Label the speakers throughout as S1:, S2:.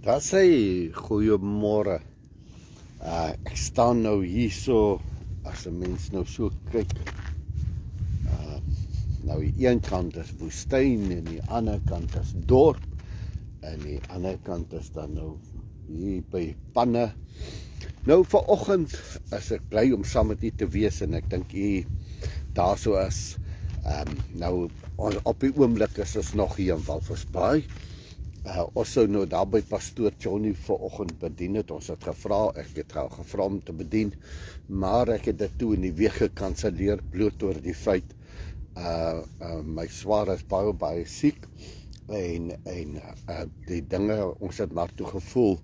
S1: Daar sê, goeiemorgen. Ek staan nou hier so, as 'n mens nou so kyk. Nou die een kant is woestyn en die ander kant is dorp. En die ander kant is dan nou hier by Panne. Nou vanoggend is ek bly om saam met u te wees en ek dink u daar so is. Nou op die oomblik is ons nog hier in Walvisbaai. Ons sou nou daar by pastoor Johnny vanoggend bedien het. Ons het gevra, ek het gevra om te bedien, maar ek het dit toe in die week gekanseleer bloot oor die feit my swaar is baie siek en die dinge, ons het maar toe gevoel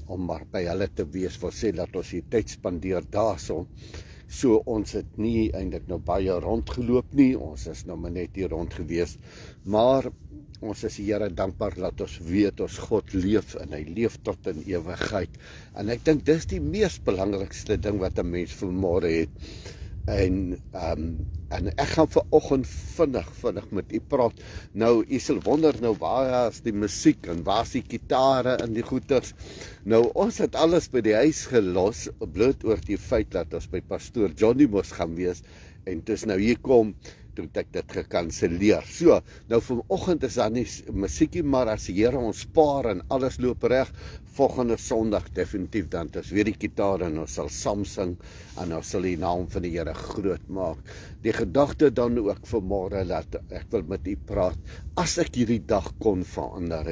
S1: om maar by hulle te wees, wil sê dat ons die tyd spandeer daarso. So ons het nie eintlik nou baie rondgeloop nie, ons is nou maar net hier rond gewees, maar ons is die Here dankbaar dat ons weet ons God leef en hy leef tot in ewigheid. En ek dink dis die mees belangrikste ding wat 'n mens vanmôre het. En ek gaan vanoggend vinnig met u praat. Nou, u sal wonder nou waar is die musiek en waar is die gitare en die goeters. Nou, ons het alles by die huis gelos, bloot oor die feit dat ons by pastoor Johnny moes gaan wees. En dis nou hier kom, toe ek dit gekanselleer. So, nou vanoggend is daar nie musiekie, maar as die Here ons spaar en alles loop reg, volgende Sondag definitief dan is weer die gitaar en ons sal saam sing en ons sal die naam van die Here groot maak. Die gedagte dan ook vanmôre dat ek wil met u praat, as ek hierdie dag kon verander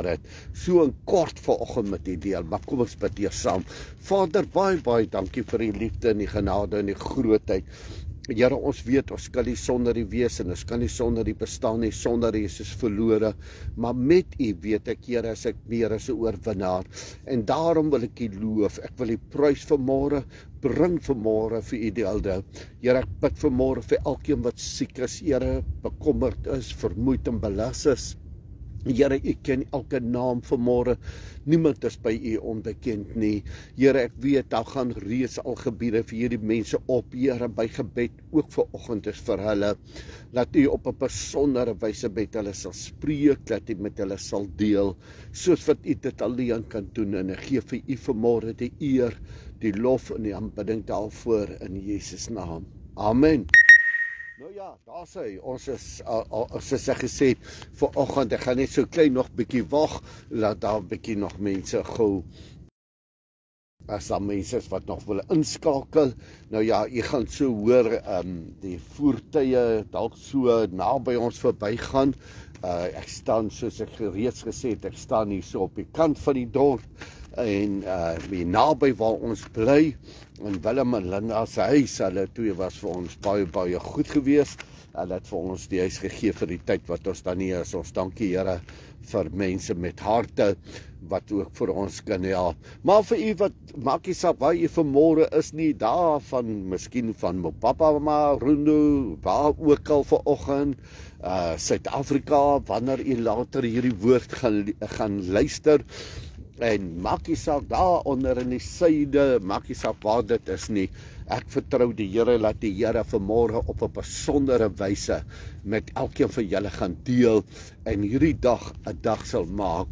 S1: het, so in kort vanoggend met u deel, maar kom ons bid eers saam. Vader, baie dankie vir die liefde en die genade en die grootheid. Here, ons weet, ons kan nie sonder U wees en ons kan nie sonder U bestaan nie, sonder Jesus verlore, maar met U weet ek, Here, as ek meer as 'n oorwinnaar, en daarom wil ek U loof, ek wil U prys vanmôre, bring vanmôre vir U die hulde. Here, ek bid vanmôre vir elkeen wat siek is, Here, bekommerd is, vermoeid en belas is. Here, U ken elke naam vanmôre, niemand is by U onbekend nie. Here, ek weet, daar gaan reeds al gebiede vir hierdie mense op, Here, by gebed, ook vanoggend is vir hulle, dat U op 'n besondere wyse met hulle sal spreek, dat U met hulle sal deel, soos wat U dit alleen kan doen, en ek gee vir U vanmôre die eer, die lof en die aanbidding daarvoor, in Jesus naam. Amen. Nou ja, daar sê, ons is, soos ek gesê het, vanoggend, ek gaan net so klein nog bietjie wag, laat daar bietjie nog mense gou, as daar mense is wat nog wil inskakel. Nou ja, jy gaan so hoor, die voertuie dalk so naby ons verbygaan. Ek staan, soos ek reeds gesê het, ek staan hier so op die kant van die dorp, en hier naby waar ons bly, en Willem en Linda se huis, hulle twee was vir ons baie goed gewees, hulle het vir ons die huis gegee vir die tyd wat ons dan nie is. Ons dankie Here vir mense met harte, wat ook vir ons kan help. Maar vir u wat, maak nie saak waar u vanmôre is nie, daar van, miskien van Mopapa, Rundu, waar ook al vanoggend, Suid-Afrika, wanneer u later hierdie woord gaan luister, en maak nie saak daar onder in die suide, maak nie saak waar dit is nie. Ek vertrou die Here, laat die Here vanmôre op 'n besondere wyse met elkeen van julle gaan deel, en hierdie dag 'n dag sal maak.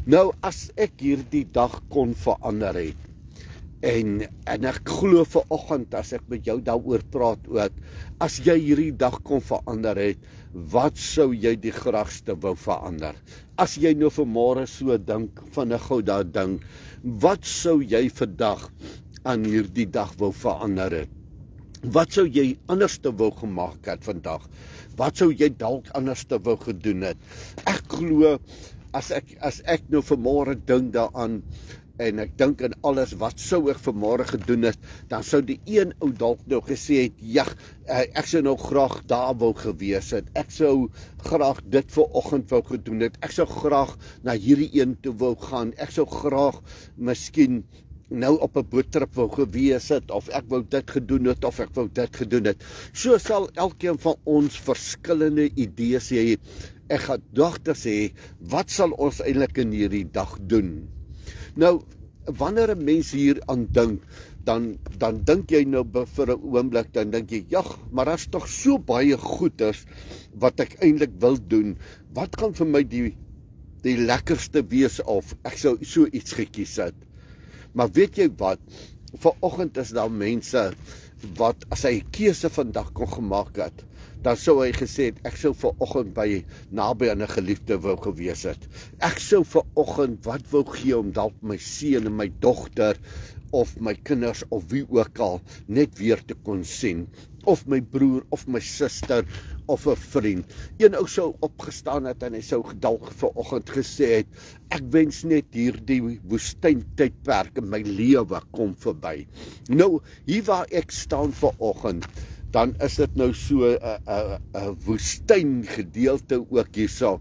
S1: Nou, as ek hierdie dag kon verander het, en ek glo vanoggend, as ek met jou daaroor praat ook, as jy hierdie dag kon verander het, wat sou jy die graagste wou verander? As jy nou vanmôre so dink, vinnig gou daar dink, wat sou jy vandag aan hierdie dag wou verander het? Wat sou jy anders te wou gemaak het vandag? Wat sou jy dalk anders te wou gedoen het? Ek glo, as ek nou vanmôre dink daaraan, en ek dink aan alles, wat sou ek vanmôre gedoen het, dan sou die een ou dalk nou gesê het, ja, ek sou nou graag daar wou gewees het, ek sou graag dit vanoggend wou gedoen het, ek sou graag na hierdie een toe wou gaan, ek sou graag miskien nou op 'n boottrip wou gewees het, of ek wou dit gedoen het, of ek wou dit gedoen het. So sal elkeen van ons verskillende idees hê, en gedagtes hê, wat sal ons eintlik in hierdie dag doen? Nou, wanneer 'n mens hier aan dink, dan dink jy nou vir 'n oomblik, dan dink jy, ja, maar daar's tog so baie goeders wat ek eintlik wil doen. Wat kan vir my die lekkerste wees, of ek sou so iets gekies het? Maar weet jy wat, vanoggend is daar mense wat, as hy 'n keuse vandag kon gemaak het, dan sou hy gesê het, ek sou vanoggend naby aan 'n geliefde wou gewees het. Ek sou vanoggend wat wou gee om dalk my seun en my dogter, of my kinders, of wie ook al, net weer te kon sien. Of my broer, of my suster, of 'n vriend. Een ou sou opgestaan het, en hy sou dalk vanoggend gesê het, ek wens net hierdie woestyntydperk in my lewe kom verby. Nou, hier waar ek staan vanoggend, dan is dit nou so 'n woestyn gedeelte ook hierso.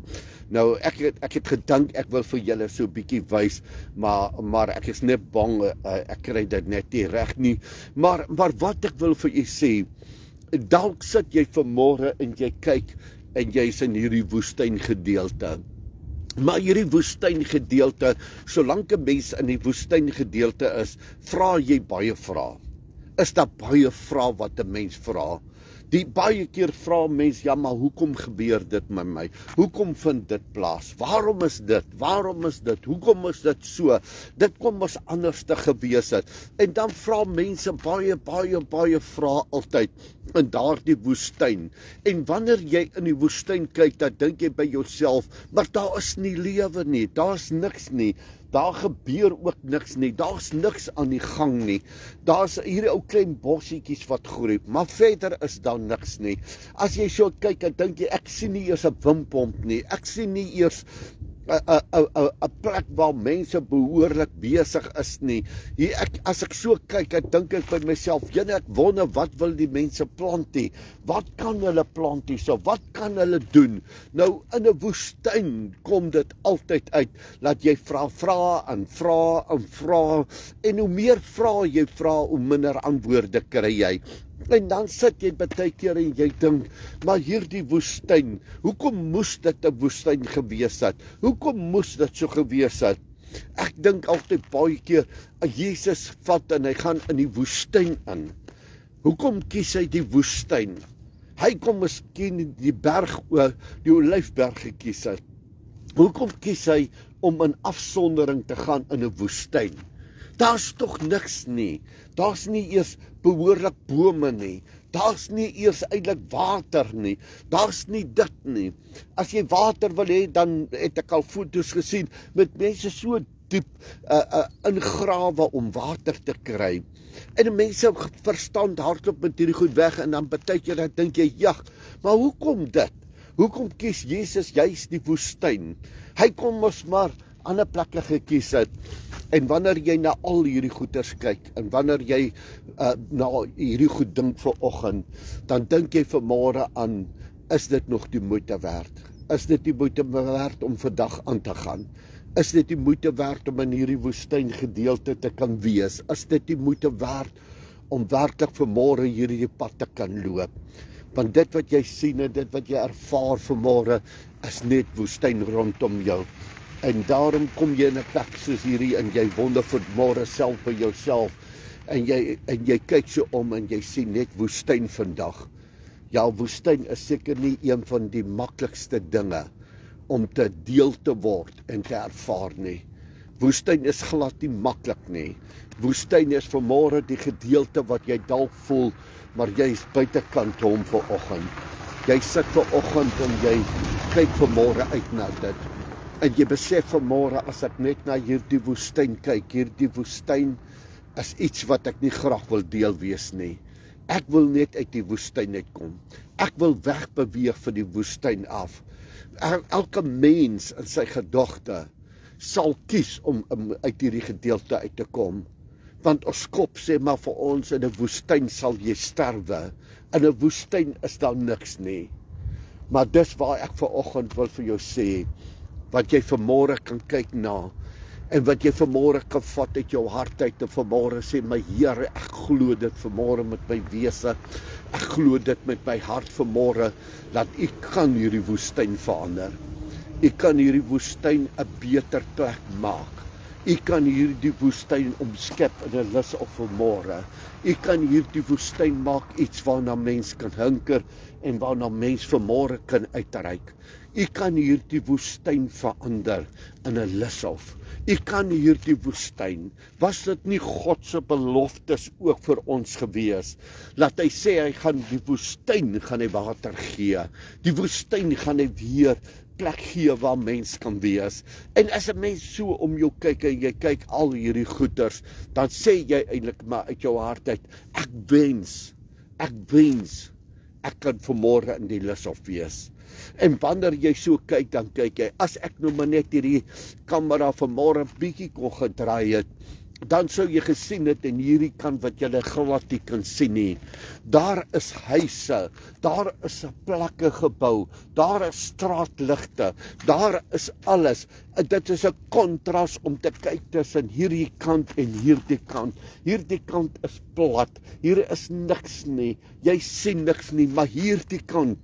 S1: Nou, ek het gedink, ek wil vir julle so 'n bietjie wys, maar ek is net bang, ek kry dit net nie reg nie. Maar wat ek wil vir u sê, dalk sit jy vanmôre en jy kyk, en jy's in hierdie woestyn gedeelte. Maar hierdie woestyn gedeelte, solank 'n mens in die woestyn gedeelte is, vra jy baie vrae. Is daar baie vrae wat 'n mens vra? Die baie keer vra mense, ja, maar hoekom gebeur dit met my? Hoekom vind dit plaas? Waarom is dit? Waarom is dit? Hoekom is dit so? Dit kom ons anders te gewees het. En dan vra mense baie vrae altyd in daardie woestyn. En wanneer jy in die woestyn kyk, dan dink jy by jouself, maar daar is nie lewe nie, daar's niks nie. Daar gebeur ook niks nie, daar's niks aan die gang nie. Daar's hierdie ou klein bossietjies wat groei, maar verder is daar niks nie. As jy so kyk, dan dink jy, ek sien nie eers 'n wimpomp nie, ek sien nie eers 'n plek waar mense behoorlik besig is nie. As ek so kyk, dan dink ek by myself, jene, ek wonder, wat wil die mense plant hier? Wat kan hulle plant hier so? Wat kan hulle doen? Nou, in 'n woestyn kom dit altyd uit, dat jy vra en vra, en hoe meer jy vra, hoe minder antwoorde kry jy. En dan sit jy baie keer en jy dink, maar hierdie woestyn, hoekom moes dit 'n woestyn gewees het? Hoekom moes dit so gewees het? Ek dink altyd baie keer, Jesus vat en hy gaan in die woestyn in. Hoekom kies hy die woestyn? Hy kom miskien die berg, die Olyfberg gekies het. Hoekom kies hy om in afsondering te gaan in 'n woestyn? Daar's tog niks nie. Daar's nie eers behoorlik bome nie. Daar's nie eers eintlik water nie. Daar's nie dit nie. As jy water wil hê, dan het ek al foto's gesien met mense so diep ingrawe om water te kry. En mense verstand hardloop met hierdie goed weg en dan baie keer dan dink jy, ja, maar hoekom dit? Hoekom kies Jesus juist die woestyn? Hy kon mos maar ander plekke gekies het. En wanneer jy na al hierdie goeders kyk, en wanneer jy na hierdie goed dink vanoggend, dan dink jy vanmôre aan, is dit nog die moeite werd? Is dit die moeite werd om vandag aan te gaan? Is dit die moeite werd om in hierdie woestyn gedeelte te kan wees? Is dit die moeite werd om werklik vanmôre hierdie pad te kan loop? Want dit wat jy sien en dit wat jy ervaar vanmôre, is net woestyn rondom jou. En daarom kom jy in 'n plek soos hierdie en jy wonder vanmôre self by jouself. En jy kyk so om en jy sien net woestyn vandag. Ja, woestyn is seker nie een van die maklikste dinge om te deel te word en te ervaar nie. Woestyn is glad nie maklik nie. Woestyn is vanmôre die gedeelte wat jy dalk voel, maar jy is buitekant hom vanoggend. Jy sit vanoggend en jy kyk vanmôre uit na dit. En jy besef vanmôre, as ek net na hierdie woestyn kyk, hierdie woestyn is iets wat ek nie graag wil deel wees nie. Ek wil net uit die woestyn uitkom. Ek wil wegbeweeg van die woestyn af. Elke mens in sy gedagte sal kies om uit hierdie gedeelte uit te kom. Want ons kop sê maar vir ons, in 'n woestyn sal jy sterwe. In 'n woestyn is daar niks nie. Maar dis waar ek vanoggend wil vir jou sê, wat jy vanmôre kan kyk na, en wat jy vanmôre kan vat uit jou hart uit, en vanmôre sê, my Here, ek glo dit vanmôre met my wese, ek glo dit met my hart vanmôre, dat U kan hierdie woestyn verander. U kan hierdie woestyn 'n beter plek maak. U kan hierdie woestyn omskep in 'n lus of vanmôre. U kan hierdie woestyn maak iets waarna mens kan hinker, en waarna mens vanmôre kan uitreik. U kan hierdie woestyn verander in 'n lushof. U kan hierdie woestyn, was dit nie God se beloftes ook vir ons gewees, dat hy sê hy gaan die woestyn gaan hy water gee. Die woestyn gaan hy weer plek gee waar mens kan wees. En as 'n mens so om jou kyk en jy kyk al hierdie goeders, dan sê jy eintlik maar uit jou hart uit, ek wens ek kan vanmôre in die lushof wees. En wanneer jy so kyk, dan kyk jy, as ek nou maar net hierdie kamera vanmôre bietjie kon gedraai het, dan sou jy gesien het en hierdie kant wat jy glad nie kan sien nie. Daar is huise, daar is plekke gebou, daar is straatligte, daar is alles. Dit is 'n kontras om te kyk tussen hierdie kant en hierdie kant. Hierdie kant is plat, hier is niks nie, jy sien niks nie, maar hierdie kant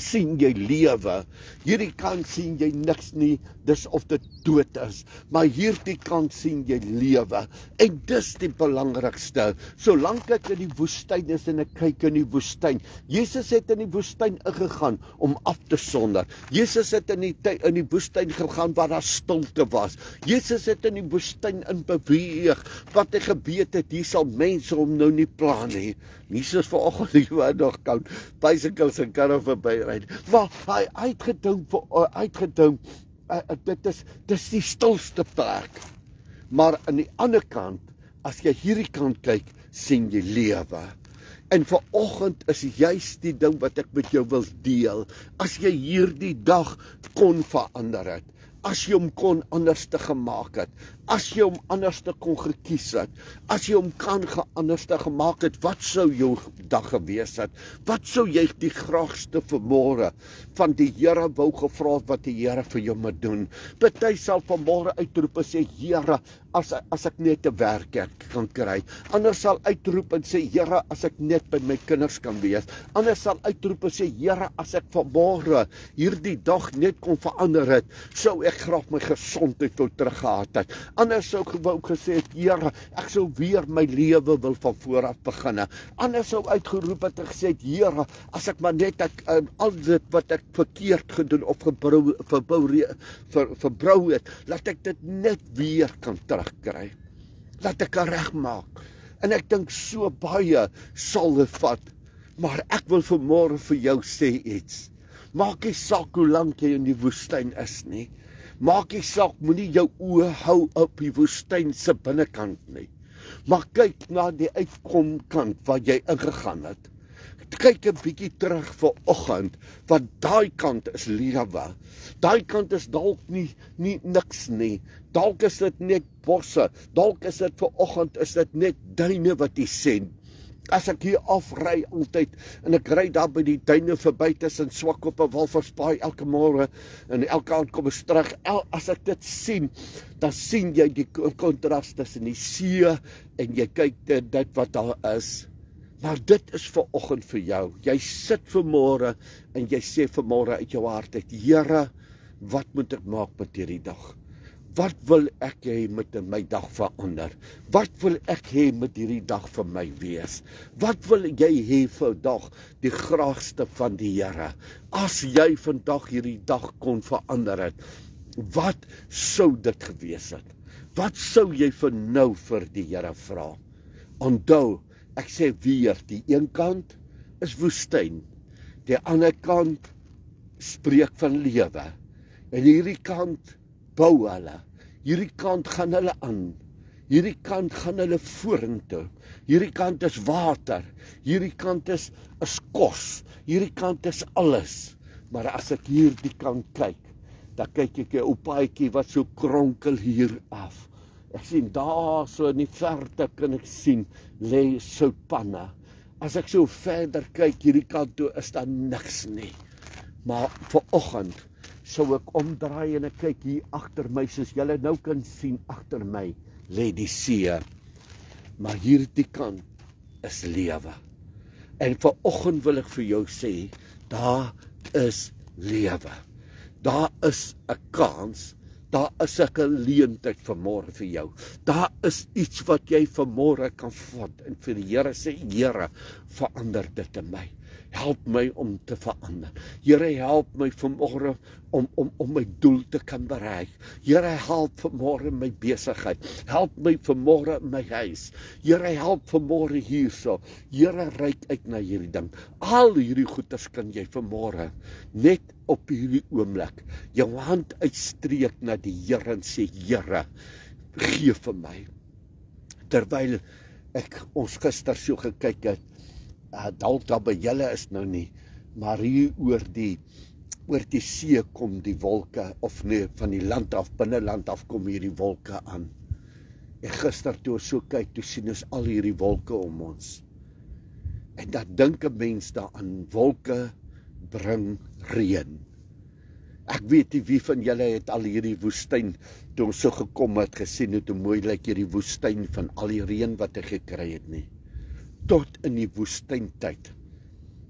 S1: sien jy lewe, hierdie kant sien jy niks nie, dis of dit dood is, maar hierdie kant sien jy lewe, en dis die belangrikste, solank ek in die woestyn is en ek kyk in die woestyn, Jesus het in die woestyn ingegaan om af te sonder, Jesus het in die woestyn gegaan waar daar stilte was, Jesus het in die woestyn in beweeg, wat hy geweet het, hier sal mense hom nou nie pla nie, nie soos vanoggend hier nog kan bicycles en karre verby ry, maar hy uitgedink, dis die stilste plek, maar aan die ander kant, as jy hierdie kant kyk, sien jy lewe, en vanoggend is juist die ding wat ek met jou wil deel, as jy hierdie dag kon verander het, as jy hom kon anders te gemaak het, as jy hom anders te kon gekies het, as jy hom anders te gemaak het, wat sou jou dag gewees het? Wat sou jy die graagste vanmôre van die Here wou gevra wat die Here vir jou moet doen? Party sal vanmôre uitroep en sê, Here, as ek net 'n werk kan kry. Ander sal uitroep en sê, Here, as ek net by my kinders kan wees. Ander sal uitroep en sê, Here, as ek vanmôre hierdie dag net kon verander het, sou ek graag my gesondheid wou teruggehad het. Ander sou wou gesê het, Here, ek sou weer my lewe wil van voor af beginne. Ander sou uitgeroep het en gesê het, Here, as ek maar net al dit wat ek verkeerd gedoen of verbrou het, laat ek dit net weer kan terugkry. Laat ek kan regmaak. En ek dink so baie sal dit vat. Maar ek wil vanmôre vir jou sê iets. Maak nie saak hoe lank jy in die woestyn is nie. Maak nie saak, moenie jou oë hou op die woestyn se binnekant nie. Maar kyk na die uitkomkant waar jy ingegaan het. Kyk 'n bietjie terug vir oggend, want daai kant is lewe. Daai kant is dalk nie niks nie. Dalk is dit net bosse. Dalk is dit vir oggend is dit net duine wat jy sien. As ek hier afry altyd en ek ry daar by die duine verby tussen Swakop en Walvisbaai elke môre en elke aand kom ek terug. As ek dit sien, dan sien jy die kontras tussen die see en jy kyk dit wat daar is. Maar dit is vir oggend vir jou. Jy sit vanmôre en jy sê vanmôre uit jou hart uit, Here, wat moet ek maak met hierdie dag? Wat wil ek hê met my dag verander? Wat wil ek hê met hierdie dag vir my wees? Wat wil jy hê vandag die graagste van die Here? As jy vandag hierdie dag kon verander het, wat sou dit gewees het? Wat sou jy vir nou vir die Here vra? Onthou, ek sê weer, die een kant is woestyn, die ander kant spreek van lewe, en hierdie kant bou hulle, hierdie kant gaan hulle aan, hierdie kant gaan hulle vorentoe, hierdie kant is water, hierdie kant is kos, hierdie kant is alles, maar as ek hierdie kant kyk, dan kyk ek 'n ou paadjie wat so kronkel hier af. Ek sien daar so in die verte kan ek sien lê soutpanne. As ek so verder kyk hierdie kant toe is daar niks nie. Maar vanoggend sou ek omdraai en ek kyk hier agter my, soos julle nou kan sien agter my lê die see. Maar hierdie kant is lewe. En vanoggend wil ek vir jou sê, daar is lewe. Daar is 'n kans. Daar is 'n geleentheid vanmôre vir jou. Daar is iets wat jy vanmôre kan vat en vir die Here sê, Here, verander dit in my. Help my om te verander. Here, help my vanmôre om my doel te kan bereik. Here, help vanmôre my besigheid. Help my vanmôre in my huis. Here, help vanmôre hierso. Here, reik uit na hierdie ding. Al hierdie goeders kan jy vanmôre net op hierdie oomblik jou hand uitstreek na die Here en sê, Here, gee vir my. Terwyl ons gister so gekyk het, dalk daar by julle is nou nie, maar hier oor die see kom die wolke, of nee, van die land af, binneland af kom hierdie wolke aan. En gister toe ons so kyk, toe sien ons al hierdie wolke om ons. En dan dink 'n mens daaraan, wolke bring reën. Ek weet nie wie van julle het al hierdie woestyn, toe ons so gekom het, gesien hoe mooi lyk hierdie woestyn van al die reën wat hy gekry het nie. Tot in die woestyntyd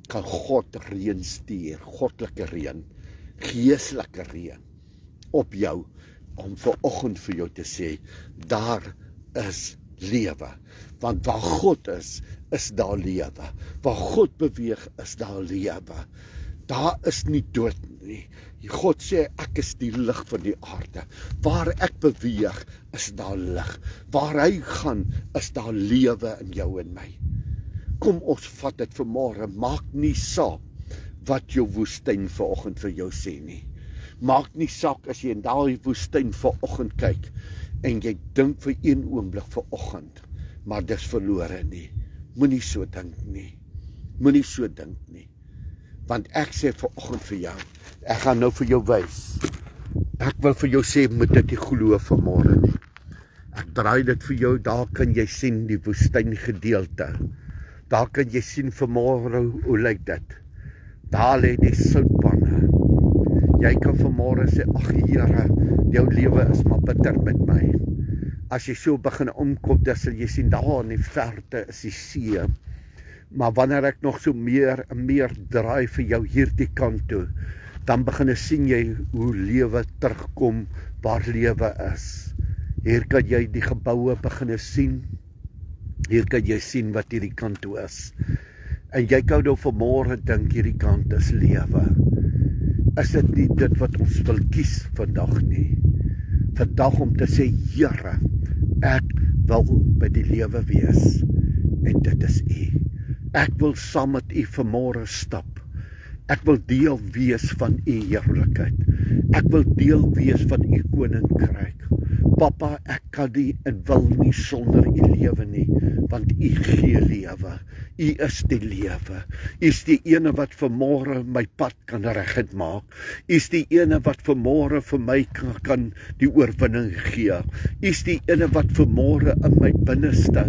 S1: kan God reën stuur, goddelike reën, geestelike reën op jou, om vanoggend vir jou te sê, daar is lewe. Want waar God is daar lewe. Waar God beweeg, is daar lewe. Daar is nie dood nie. God sê, ek is die lig van die aarde. Waar ek beweeg, is daar lig. Waar hy gaan, is daar lewe in jou en my. Kom ons vat dit vanmôre, maak nie saak wat jou woestyn vanoggend vir jou sê nie. Maak nie saak as jy in daai woestyn vanoggend kyk, en jy dink vir een oomblik vanoggend, maar dis verlore nie. Moenie so dink nie. Moenie so dink nie. Want ek sê vanoggend vir jou, ek gaan nou vir jou wys. Ek wil vir jou sê, moet dit nie glo vanmôre nie. Ek draai dit vir jou, daar kan jy sien die woestyn gedeelte. Daar kan jy sien vanmôre, hoe lyk dit? Daar lê die soutpanne. Jy kan vanmôre sê, ag Here, jou lewe is maar bitter met my. As jy so begin omkom, dan sal jy sien, daar in die verte is die see. Maar wanneer ek nog so meer en meer draai vir jou hierdie kant toe, dan begin sien jy hoe lewe terugkom, waar lewe is. Hier kan jy die geboue begin sien. Hier kan jy sien wat hierdie kant toe is. En jy kan nou vanmôre dink, hierdie kant is lewe. Is dit nie dit wat ons wil kies vandag nie? Vandag om te sê, Here, ek wil by die lewe wees. En dit is U. Ek wil saam met U vanmôre stap. Ek wil deel wees van U heerlikheid. Ek wil deel wees van U koninkryk. Papa, ek kan nie en wil nie sonder U lewe nie, want U gee lewe. U is die lewe. U is die ene wat vanmôre my pad kan reghet maak. U is die ene wat vanmôre vir my kan die oorwinning gee. U is die ene wat vanmôre in my binneste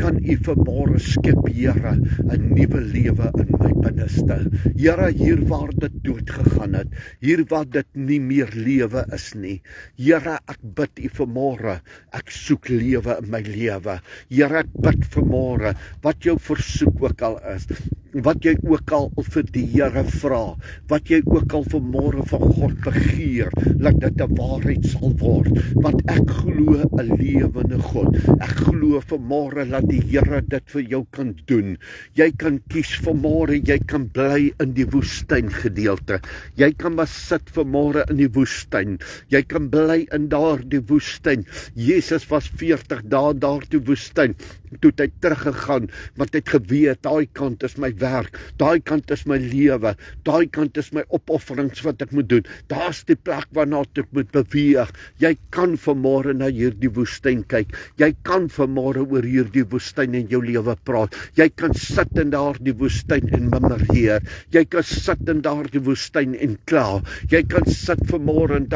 S1: kan U vanmôre skep, Here, 'n nuwe lewe in my binneste. Here, hier waar dit dood gegaan het, hier waar dit nie meer lewe is nie. Here, ek bid U vanmôre, ek soek lewe in my lewe. Here, ek bid vanmôre, wat jou versoek ook al is, wat jy ook al vir die Here vra, wat jy ook al vanmôre van God begeer, laat dit 'n waarheid sal word, want ek glo 'n lewende God. Ek glo vanmôre dat die Here dit vir jou kan doen. Jy kan kies vanmôre, jy kan bly in die woestyn gedeelte. Jy kan maar sit vanmôre in die woestyn. Jy kan bly in daardie woestyn. Jesus was 40 dae daar toe woestyn. Toe het hy teruggegaan, want hy het geweet, daai kant is my werk, daai kant is my lewe, daai kant is my opofferings wat ek moet doen. Daar's die plek waarna ek moet beweeg. Jy kan vanmôre na hierdie woestyn kyk. Jy kan vanmôre oor hierdie woestyn in jou lewe praat. Jy kan sit in daardie woestyn en memoreer. Jy kan sit in daardie woestyn en kla. Jy kan sit vanmôre in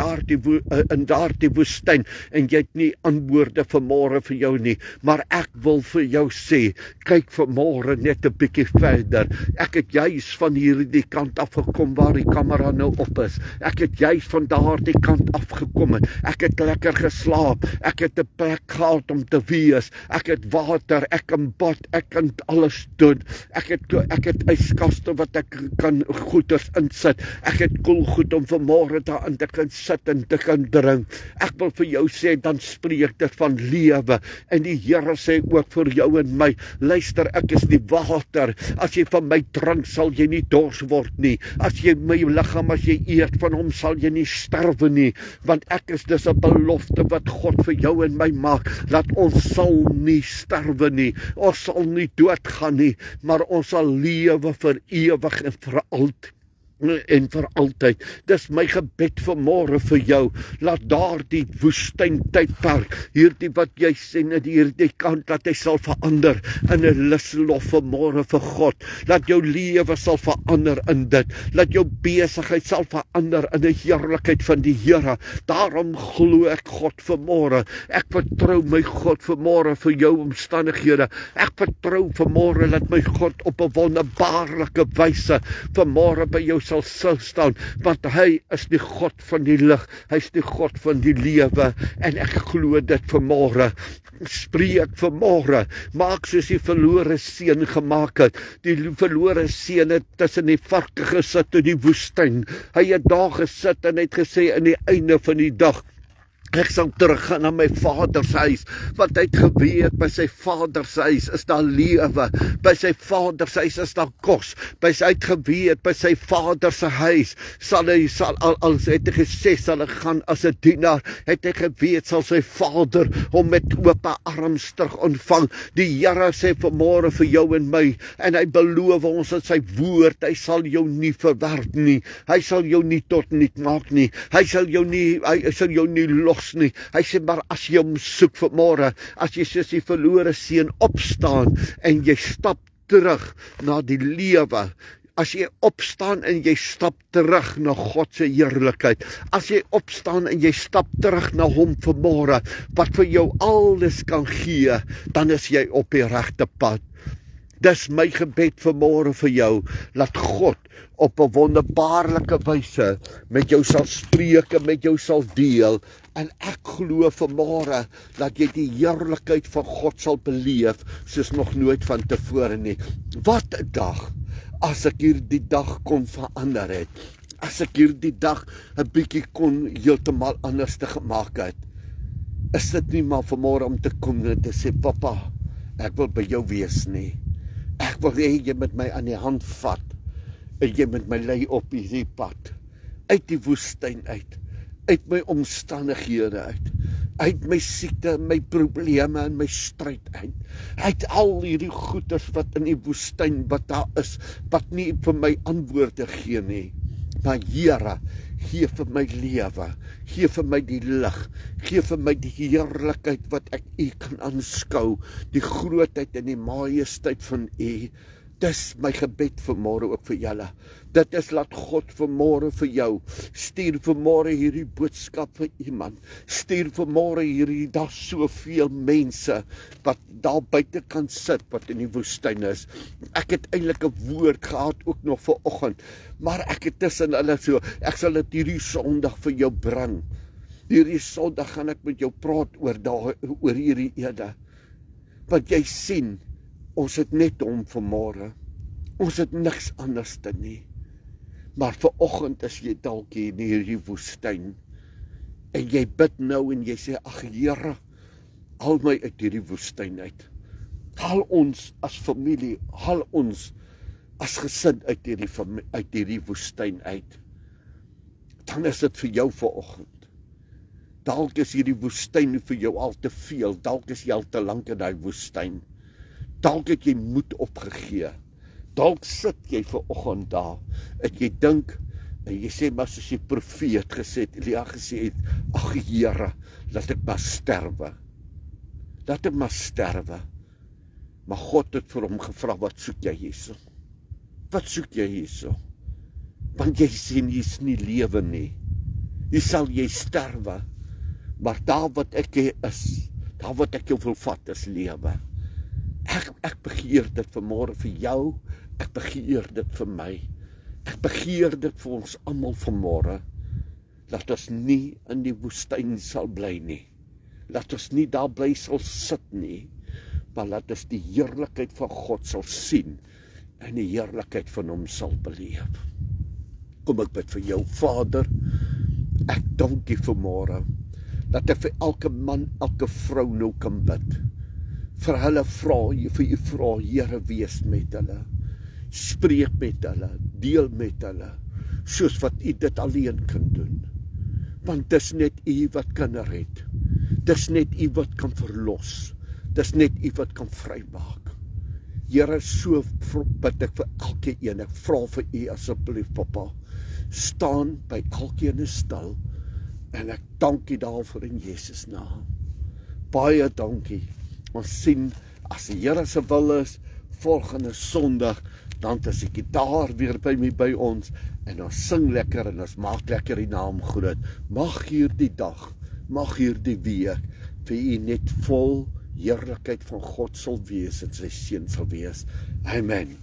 S1: daardie woestyn en jy het nie antwoorde vanmôre vir jou nie. Maar ek wil vir jou sê, kyk vanmôre net 'n bietjie verder. Ek het juis van hierdie kant af gekom waar die kamera nou op is. Ek het juis van daardie kant af gekom. Ek het lekker geslaap. Ek het 'n plek gehad om te wees. Ek het water, ek kan bad, ek kan alles doen. Ek het yskaste wat ek kan goeders insit. Ek het koelgoed om vanmôre daarin te kan sit en te kan drink. Ek wil vir jou sê, dan spreek dit van lewe. En die Here sê ook vir jou en my, luister, ek is die water. As jy van my drink, sal jy nie dors word nie. As jy my liggaam, as jy eet van hom, sal jy nie sterwe nie. Want ek is dis 'n belofte wat God vir jou en my maak, dat ons sal nie sterwe nie. Ons sal nie doodgaan nie, maar ons sal lewe vir ewig en vir altyd. En vir altyd. Dis my gebed vanmôre vir jou. Laat daardie woestyn tydperk, hierdie wat jy sien in hierdie kant, dat hy sal verander in 'n luslof vanmôre vir God. Laat jou lewe sal verander in dit. Laat jou besigheid sal verander in 'n heerlikheid van die Here. Daarom glo ek God vanmôre. Ek vertrou my God vanmôre vir jou omstandighede. Ek vertrou vanmôre dat my God op 'n wonderbaarlike wyse vanmôre by jou sal staan, want hy is die God van die lig, hy is die God van die lewe, en ek glo dit vanmôre. Spreek vanmôre, maak soos die verlore seun gemaak het. Die verlore seun het tussen die varke gesit in die woestyn. Hy het daar gesit en het gesê in die einde van die dag, ek sal teruggaan na my vader se huis, want hy het geweet, by sy vader se huis is daar lewe, by sy vader se huis is daar kos, hy het geweet, by sy vader se huis sal hy het gesê, sal hy gaan as 'n dienaar, het hy geweet, sal sy vader hom met oop arms terug ontvang. Die Here sê vanmôre vir jou en my, en hy beloof ons in sy woord, hy sal jou nie verwerp nie, hy sal jou nie tot niet maak nie, hy sal jou nie los nie. Hy sê, maar as jy hom soek vanmôre, as jy soos die verlore seun opstaan en jy stap terug na die lewe, as jy opstaan en jy stap terug na God se heerlikheid, as jy opstaan en jy stap terug na hom vanmôre, wat vir jou alles kan gee, dan is jy op die regte pad. Dis my gebed vanmôre vir jou, laat God op 'n wonderbaarlike wyse met jou sal spreek en met jou sal deel. En ek glo vanmôre dat jy die heerlikheid van God sal beleef soos nog nooit van tevore nie. Wat 'n dag, as ek hierdie dag kon verander het, as ek hierdie dag 'n bietjie kon heeltemal anders te gemaak het. Is dit nie maar vanmôre om te kom en te sê, Papa, ek wil by jou wees nie. Ek wil hê jy met my aan die hand vat, en jy met my lei op hierdie pad, uit die woestyn uit my omstandighede uit my siekte, my probleme en my stryd uit al hierdie goeders wat in die woestyn wat daar is, wat nie vir my antwoorde gee nie. Maar Here, gee vir my lewe, gee vir my die lig, gee vir my die heerlikheid wat ek U kan aanskou, die grootheid en die majesteit van U. Dis my gebed vanmôre ook vir julle. Dit is laat God vanmôre vir jou, stuur vanmôre hierdie boodskap vir iemand, stuur vanmôre hierdie, daar soveel mense wat daar buite kan sit, wat in die woestyn is. Ek het eintlik 'n woord gehad ook nog vanoggend, maar ek het tussen hulle so, ek sal dit hierdie Sondag vir jou bring. Hierdie Sondag gaan ek met jou praat oor hierdie ede. Want jy sien, ons het net hom vanmôre. Ons het niks anders te nie. Maar vanoggend is jy dalk hier in hierdie woestyn. En jy bid nou en jy sê, ag Here, haal my uit hierdie woestyn uit. Haal ons as familie, haal ons as gesin uit hierdie woestyn uit. Dan is dit vir jou vanoggend. Dalk is hierdie woestyn vir jou al te veel, dalk is jy al te lank in daai woestyn. Dalk het jy moed opgegee. Dalk sit jy vanoggend daar en jy dink en jy sê maar soos die profeet gesê het, Elia gesê het, ag Here, laat ek maar sterwe. Laat ek maar sterwe. Maar God het vir hom gevra, wat soek jy hierso? Wat soek jy hierso? Want jy sien hier's nie lewe nie. Hier sal jy sterwe. Maar daar wat ek is, daar wat ek jou wil vat is lewe. Ek begeer dit vanmôre vir jou, ek begeer dit vir my, ek begeer dit vir ons almal vanmôre, dat ons nie in die woestyn sal bly nie, dat ons nie daar bly sal sit nie, maar dat ons die heerlikheid van God sal sien, en die heerlikheid van hom sal beleef. Kom ek bid vir jou, Vader, ek dank U vanmôre, dat ek vir elke man, elke vrou nou kan bid, vir hulle vir U vra, Here, wees met hulle, spreek met hulle, deel met hulle, soos wat U dit alleen kan doen. Want dis net U wat kan red, dis net U wat kan verlos, dis net U wat kan vrymaak. Here, so bid ek vir elke een, ek vra vir U asseblief, Papa, staan by elkeen stil, en ek dank U daarvoor in Jesus naam. Baie dankie. Ons sien, as die Here se wil is, volgende Sondag, dan is die gitaar weer by ons, en ons sing lekker, en ons maak lekker die naam groot. Mag hierdie dag, mag hierdie week, vir U net vol heerlikheid van God sal wees, en sy seun sal wees. Amen.